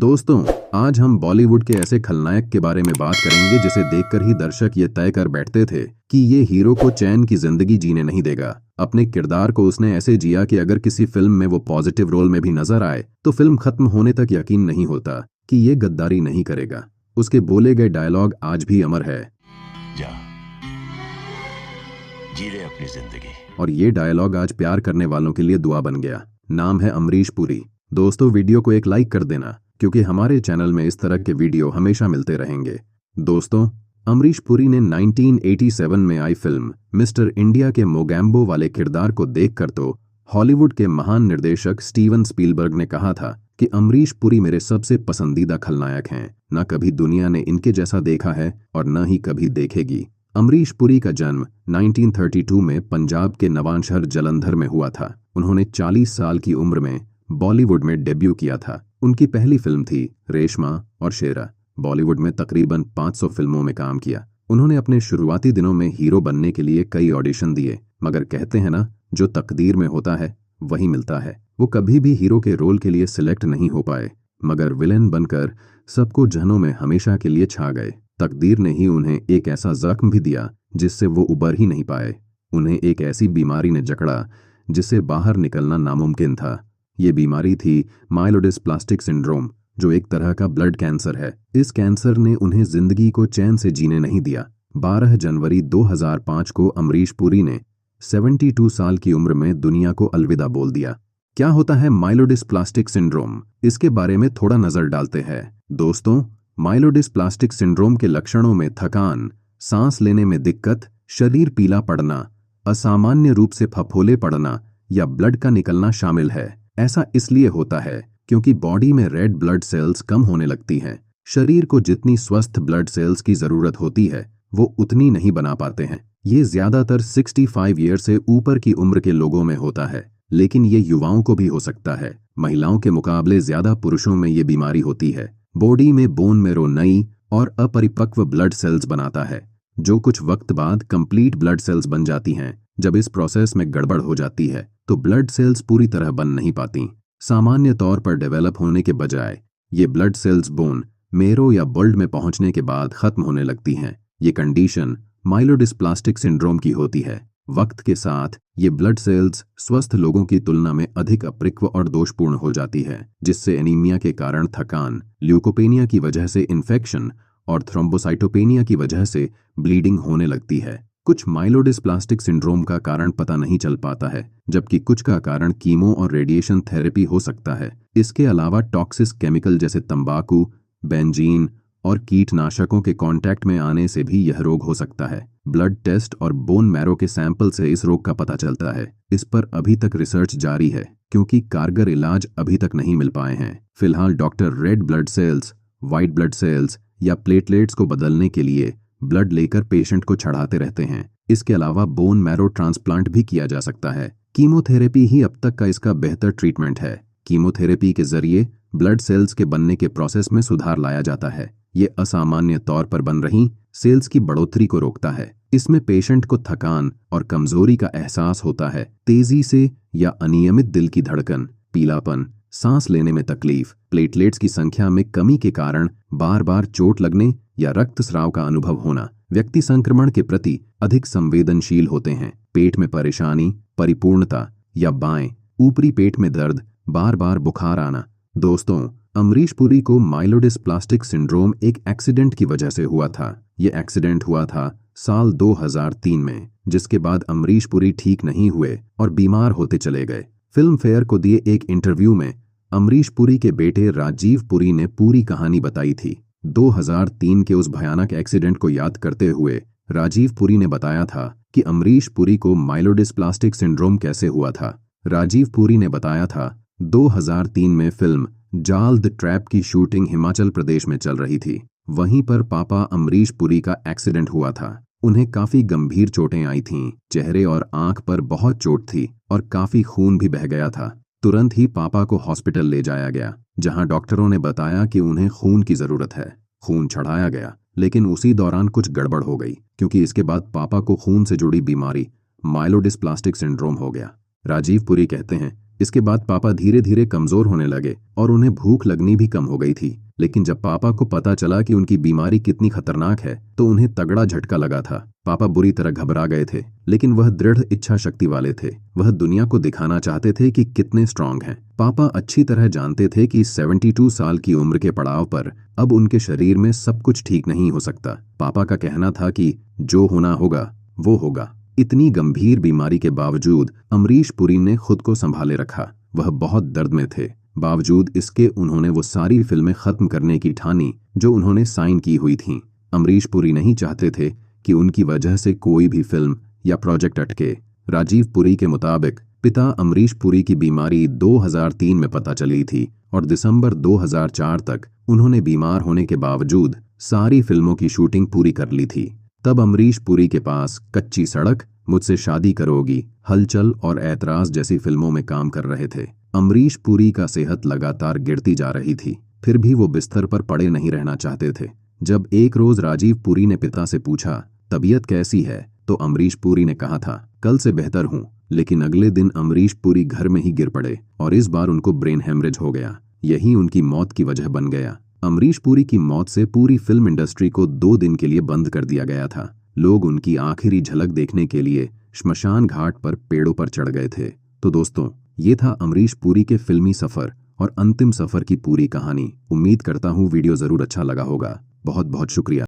दोस्तों, आज हम बॉलीवुड के ऐसे खलनायक के बारे में बात करेंगे जिसे देखकर ही दर्शक ये तय कर बैठते थे कि ये हीरो को चैन की जिंदगी जीने नहीं देगा। अपने किरदार को उसने ऐसे जिया कि अगर किसी फिल्म में वो पॉजिटिव रोल में भी नजर आए तो फिल्म खत्म होने तक यकीन नहीं होता कि ये गद्दारी नहीं करेगा। उसके बोले गए डायलॉग आज भी अमर है, जा जी ले अपनी जिंदगी। और ये डायलॉग आज प्यार करने वालों के लिए दुआ बन गया। नाम है अमरीश पुरी। दोस्तों, वीडियो को एक लाइक कर देना क्योंकि हमारे चैनल में इस तरह के वीडियो हमेशा मिलते रहेंगे। दोस्तों, अमरीश पुरी ने 1987 में आई फिल्म मिस्टर इंडिया के मोगैम्बो वाले किरदार को देखकर तो हॉलीवुड के महान निर्देशक स्टीवन स्पीलबर्ग ने कहा था कि अमरीश पुरी मेरे सबसे पसंदीदा खलनायक हैं। न कभी दुनिया ने इनके जैसा देखा है और न ही कभी देखेगी। अमरीश पुरी का जन्म 1932 में पंजाब के नवांशहर जलंधर में हुआ था। उन्होंने 40 साल की उम्र में बॉलीवुड में डेब्यू किया था। उनकी पहली फिल्म थी रेशमा और शेरा। बॉलीवुड में तकरीबन 500 फिल्मों में काम किया। उन्होंने अपने शुरुआती दिनों में हीरो बनने के लिए कई ऑडिशन दिए, मगर कहते हैं ना, जो तकदीर में होता है वही मिलता है। वो कभी भी हीरो के रोल के लिए सिलेक्ट नहीं हो पाए, मगर विलेन बनकर सबको जहनों में हमेशा के लिए छा गए। तकदीर ने ही उन्हें एक ऐसा जख्म भी दिया जिससे वो उबर ही नहीं पाए। उन्हें एक ऐसी बीमारी ने जकड़ा जिससे बाहर निकलना नामुमकिन था। ये बीमारी थी माइलोडिस्प्लास्टिक सिंड्रोम, जो एक तरह का ब्लड कैंसर है। इस कैंसर ने उन्हें जिंदगी को चैन से जीने नहीं दिया। 12 जनवरी 2005 को अमरीश पुरी ने 72 साल की उम्र में दुनिया को अलविदा बोल दिया। क्या होता है माइलोडिस्प्लास्टिक सिंड्रोम? इसके बारे में थोड़ा नजर डालते हैं। दोस्तों, माइलोडिस्प्लास्टिक सिंड्रोम के लक्षणों में थकान, सांस लेने में दिक्कत, शरीर पीला पड़ना, असामान्य रूप से फफोले पड़ना या ब्लड का निकलना शामिल है। ऐसा इसलिए होता है क्योंकि बॉडी में रेड ब्लड सेल्स कम होने लगती हैं। शरीर को जितनी स्वस्थ ब्लड सेल्स की जरूरत होती है वो उतनी नहीं बना पाते हैं। ये ज्यादातर 65 ईयर से ऊपर की उम्र के लोगों में होता है, लेकिन ये युवाओं को भी हो सकता है। महिलाओं के मुकाबले ज्यादा पुरुषों में ये बीमारी होती है। बॉडी में बोन मैरो नई और अपरिपक्व ब्लड सेल्स बनाता है, जो कुछ वक्त बाद कंप्लीट ब्लड सेल्स बन जाती हैं। जब इस प्रोसेस में गड़बड़ हो जाती है तो ब्लड सेल्स पूरी तरह बन नहीं पाती। सामान्य तौर पर डेवलप होने के बजाय ये ब्लड सेल्स बोन मेरो या बोल्ड में पहुंचने के बाद खत्म होने लगती हैं। ये कंडीशन माइलोडिस्प्लास्टिक सिंड्रोम की होती है। वक्त के साथ ये ब्लड सेल्स स्वस्थ लोगों की तुलना में अधिक अपरिक्व और दोषपूर्ण हो जाती है, जिससे एनीमिया के कारण थकान, ल्यूकोपेनिया की वजह से इन्फेक्शन और थ्रोम्बोसाइटोपेनिया की वजह से ब्लीडिंग होने लगती है। कुछ माइलोडिस्प्लास्टिक सिंड्रोम का कारण पता नहीं चल पाता है, जबकि कुछ का कारण कीमो और रेडिएशन थेरेपी हो सकता है। इसके अलावा टॉक्सिक केमिकल जैसे तंबाकू, बेंजीन और कीटनाशकों के कांटेक्ट में आने से भी यह रोग हो सकता है। ब्लड टेस्ट और बोन मैरो के सैंपल से इस रोग का पता चलता है। इस पर अभी तक रिसर्च जारी है क्योंकि कारगर इलाज अभी तक नहीं मिल पाए हैं। फिलहाल doctor red blood cells, white blood cells या प्लेटलेट्स को बदलने के लिए ब्लड लेकर पेशेंट को चढ़ाते रहते हैं। इसके अलावा बोन मैरो ट्रांसप्लांट भी किया जा सकता है। कीमोथेरेपी ही अब तक का इसका बेहतर ट्रीटमेंट है। कीमोथेरेपी के जरिए ब्लड सेल्स के बनने के प्रोसेस में सुधार लाया जाता है। ये असामान्य तौर पर बन रही सेल्स की बढ़ोतरी को रोकता है। इसमें पेशेंट को थकान और कमजोरी का एहसास होता है। तेजी से या अनियमित दिल की धड़कन, पीलापन, सांस लेने में तकलीफ, प्लेटलेट्स की संख्या में कमी के कारण बार बार चोट लगने या रक्तस्राव का अनुभव होना। व्यक्ति संक्रमण के प्रति अधिक संवेदनशील होते हैं। पेट में परेशानी, परिपूर्णता या बाएं ऊपरी पेट में दर्द, बार बार बुखार आना। दोस्तों, अमरीश पुरी को माइलोडिस्प्लास्टिक सिंड्रोम एक एक्सीडेंट की वजह से हुआ था। ये एक्सीडेंट हुआ था साल 2003 में, जिसके बाद अमरीश पुरी ठीक नहीं हुए और बीमार होते चले गए। फिल्म फेयर को दिए एक इंटरव्यू में अमरीश पुरी के बेटे राजीव पुरी ने पूरी कहानी बताई थी। 2003 के उस भयानक एक्सीडेंट को याद करते हुए राजीव पुरी ने बताया था कि अमरीश पुरी को माइलोडिस्प्लास्टिक सिंड्रोम कैसे हुआ था। राजीव पुरी ने बताया था, 2003 में फिल्म जाल द ट्रैप की शूटिंग हिमाचल प्रदेश में चल रही थी। वहीं पर पापा अमरीश पुरी का एक्सीडेंट हुआ था। उन्हें काफी गंभीर चोटें आई थीं। चेहरे और आंख पर बहुत चोट थी और काफी खून भी बह गया था। तुरंत ही पापा को हॉस्पिटल ले जाया गया, जहां डॉक्टरों ने बताया कि उन्हें खून की जरूरत है। खून चढ़ाया गया, लेकिन उसी दौरान कुछ गड़बड़ हो गई, क्योंकि इसके बाद पापा को खून से जुड़ी बीमारी माइलोडिस्प्लास्टिक सिंड्रोम हो गया। राजीव पुरी कहते हैं, इसके बाद पापा धीरे धीरे कमजोर होने लगे और उन्हें भूख लगनी भी कम हो गई थी। लेकिन जब पापा को पता चला कि उनकी बीमारी कितनी खतरनाक है तो उन्हें तगड़ा झटका लगा था। पापा बुरी तरह घबरा गए थे, लेकिन वह दृढ़ इच्छा शक्ति वाले थे। वह दुनिया को दिखाना चाहते थे कि कितने स्ट्रांग हैं। पापा अच्छी तरह जानते थे कि 72 साल की उम्र के पड़ाव पर अब उनके शरीर में सब कुछ ठीक नहीं हो सकता। पापा का कहना था कि जो होना होगा वो होगा। इतनी गंभीर बीमारी के बावजूद अमरीश पुरी ने खुद को संभाले रखा। वह बहुत दर्द में थे। बावजूद इसके उन्होंने वो सारी फिल्में खत्म करने की ठानी जो उन्होंने साइन की हुई थीं। अमरीश पुरी नहीं चाहते थे कि उनकी वजह से कोई भी फिल्म या प्रोजेक्ट अटके। राजीव पुरी के मुताबिक पिता अमरीश पुरी की बीमारी 2003 में पता चली थी और दिसंबर 2004 तक उन्होंने बीमार होने के बावजूद सारी फिल्मों की शूटिंग पूरी कर ली थी। तब अमरीश पुरी के पास कच्ची सड़क, मुझसे शादी करोगी, हलचल और ऐतराज जैसी फिल्मों में काम कर रहे थे। अमरीश पुरी का सेहत लगातार गिरती जा रही थी, फिर भी वो बिस्तर पर पड़े नहीं रहना चाहते थे। जब एक रोज राजीव पुरी ने पिता से पूछा, तबीयत कैसी है, तो अमरीश पुरी ने कहा था, कल से बेहतर हूं। लेकिन अगले दिन अमरीश पुरी घर में ही गिर पड़े और इस बार उनको ब्रेन हेमरेज हो गया। यही उनकी मौत की वजह बन गया। अमरीश पुरी की मौत से पूरी फिल्म इंडस्ट्री को 2 दिन के लिए बंद कर दिया गया था। लोग उनकी आखिरी झलक देखने के लिए श्मशान घाट पर पेड़ों पर चढ़ गए थे। तो दोस्तों, ये था अमरीश पुरी के फिल्मी सफर और अंतिम सफर की पूरी कहानी। उम्मीद करता हूँ वीडियो जरूर अच्छा लगा होगा। बहुत बहुत शुक्रिया।